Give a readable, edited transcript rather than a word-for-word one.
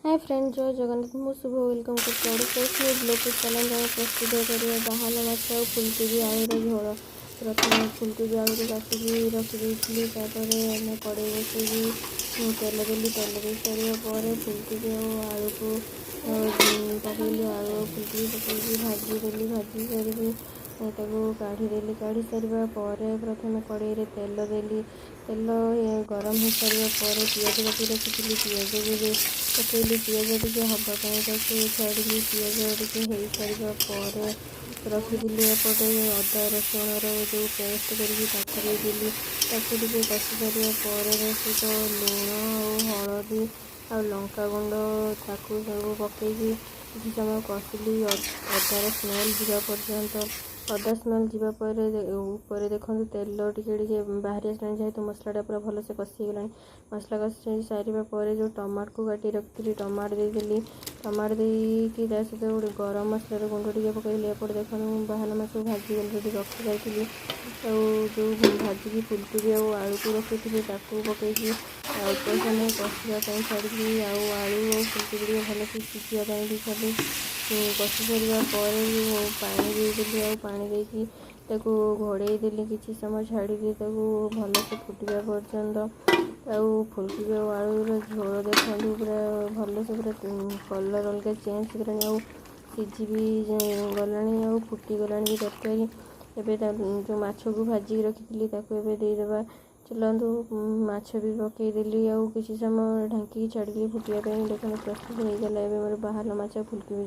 Hi friend जय जगन्नाथ मु शुभ welcome करते ब्लॉग चैलेंज आम प्रस्तुत करिए बाहाल माछ और फुलकोबी आलूर झोल। प्रथम फुलकोबी आलू काटिकी रखिदी आम कड़े बसैकी तेल देली तेल दे सारा फुलकोबी और आलू को पकड़ी आलू फुलकोबी पकड़ी भाजीदेली भाजी सारी काढ़ीदेली काढ़ी सारा प्रथम कड़े तेल देली तेल गरम हो सारा पियाज काटी रखी पियाज भी पकईली पियाज टे हवापाई छाड़ी पियाज टे हो सारा रखिदी एपटे अदा रसुण जो पेस्ट करदेली टे कषि सारा सहित लुण और हलदी आ लंका गुंड ताकू सब पकईकी किसी समय कषिली अदार स्मेल जावा पर्यंत अदा स्मेल जावापर देखो तेल टे बाहरी आसला जेहेतु मसलाटा पूरा भलसे कषिगला मसला कषि सारापर जो टमाटो को काटी रखी टमाटो देदेली टमाटो देकी सहित गोटे गरम मसलार गुंड टे पकईली एपटे देखो बाहाल माछ भाजी रेडी रखी जाइली जो भाजिकी फुलकोबी और आलू को रखी पकईकी अल्प समय कषापी छाड़ी आलू और फुलकोबी भलसे सिझापी भी छाड़ी कषि सारा पानी देदेली आ पानी देकी घोड़े देली किसी समय छाड़ी भलसे फुटा पर्यंत फुलकोबी और आलूर झोल देखो पूरा भलसे पूरा कलर अलग चेंज गला सीझी भी गला फुटीगला भी तरकारी एवं जो माछ को भाजिक रखी देदेबा चलतु माछ भी पकईदेली किसी समय ढांकी छाड़ी फुटापी देखो प्रस्तुत हो गला मोर बाहाल माछ फुलकोबी।